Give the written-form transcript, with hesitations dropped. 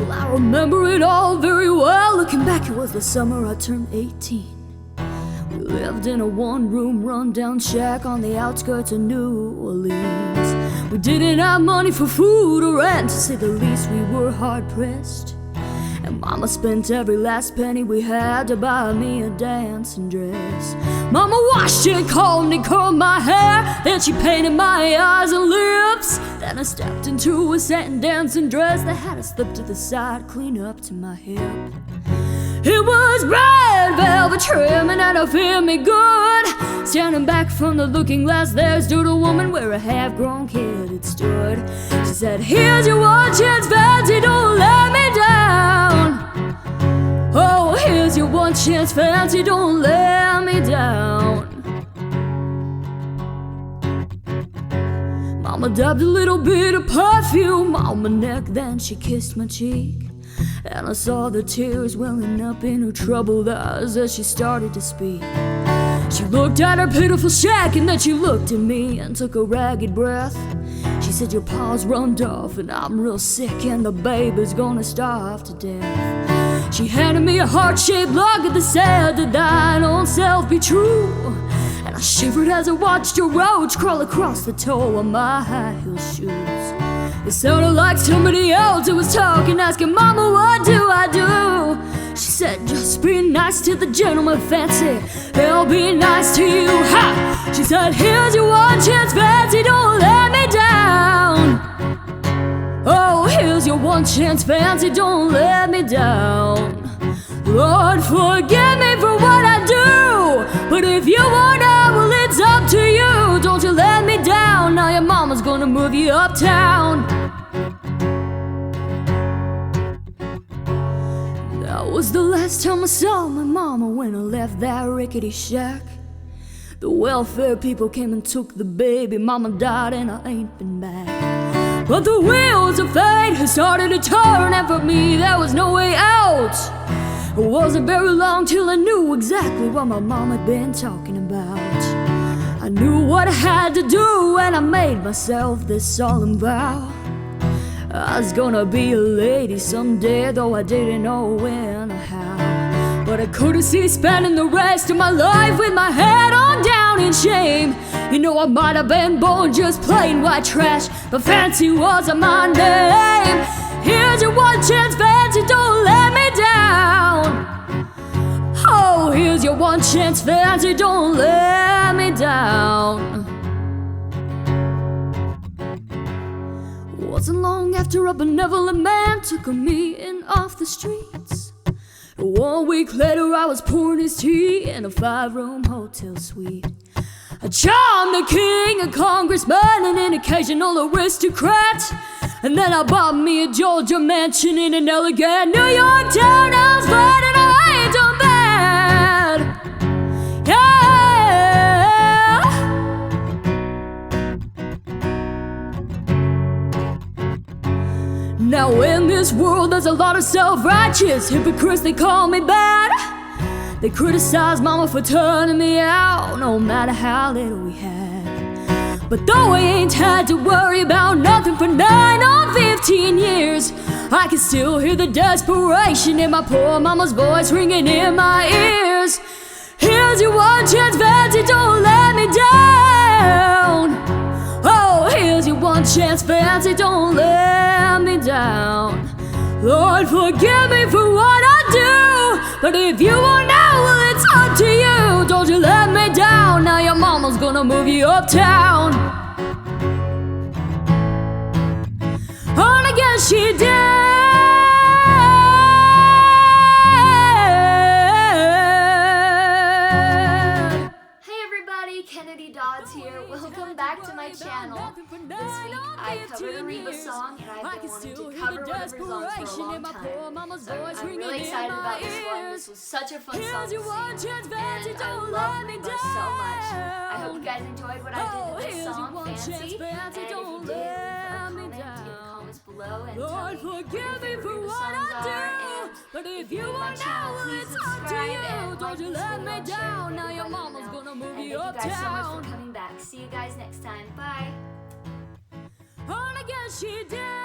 Well, I remember it all very well. Looking back, it was the summer I turned 18. We lived in a one-room run-down shack on the outskirts of New Orleans. We didn't have money for food or rent, to say the least. We were hard-pressed, and Mama spent every last penny we had to buy me a dancing dress. Mama washed and combed and curled my hair, then she painted my eyes and lips. Then I stepped into a satin dancing dress that had a slip to the side, clean up to my hip. It was red velvet trim and had a fit me good. Standing back from the looking glass, there stood a woman where a half-grown kid had stood. She said, "Here's your one chance, fancy, don't let me down. Oh, here's your one chance, fancy, don't let me down." Mama dabbed a little bit of perfume on my neck, then she kissed my cheek. And I saw the tears welling up in her troubled eyes as she started to speak. She looked at her pitiful shack, and then she looked at me and took a ragged breath. She said, "Your pa's runned off and I'm real sick, and the baby's gonna starve to death." She handed me a heart-shaped locket that said, "To thine own self be true." And I shivered as I watched a roach crawl across the toe of my high-heel shoes. It sounded like somebody else who was talking, asking, "Mama, what do I do?" She said, "Just be nice to the gentleman, fancy. They'll be nice to you." Ha! She said, "Here's your one chance, fancy. Don't let me down. Oh, here's your one chance, fancy. Don't let me down. Lord, forgive me for what I do. But if you want out, well, it's up to you. Don't you let me down. Now your mama's gonna move you uptown." That was the last time I saw my mama when I left that rickety shack. The welfare people came and took the baby. Mama died and I ain't been back. But the wheels of fate had started to turn, and for me there was no way out. It wasn't very long till I knew exactly what my mom had been talking about. I knew what I had to do, and I made myself this solemn vow. I was gonna be a lady someday, though I didn't know when or how. But I couldn't see spending the rest of my life with my head on down in shame. You know, I might have been born just plain white trash, but fancy wasn't my name. Here's your one chance, fancy, don't let me down. Oh, here's your one chance, fancy, don't let me down. Wasn't long after a benevolent man took me in off the streets. 1 week later I was pouring his tea in a 5-room hotel suite. I charmed a king, a congressman, and an occasional aristocrat. And then I bought me a Georgia mansion in an elegant New York townhouse, but I ain't done bad. Yeah. Now in this world there's a lot of self-righteous hypocrites, they call me bad. They criticize mama for turning me out, no matter how little we had. But though I ain't had to worry about nothing for 9 or 15 years, I can still hear the desperation in my poor mama's voice ringing in my ears. Here's your one chance, fancy, don't let me down. Oh, here's your one chance, fancy, don't let me down. Lord, forgive me for what I do, but if you want out, well, it's up to you. Don't you let me down. Now your mama's gonna move you uptown. And again she did. Hey everybody, Kenadi Dodds here. Welcome back to my channel. This week I covered a Reba song, and I've been wanting to cover one of her songs for a long time. So I'm really excited about this one. This was such a fun song to sing, and I love Reba so much. I hope you guys enjoyed what I did with this song, Fancy. And if you did, leave a comment in the comments below and tell me what your favorite Reba songs are. And if you like my channel, please subscribe and like this video and share it with everybody you know. And thank you guys so much for coming back. See you guys next time. Bye. And again she did.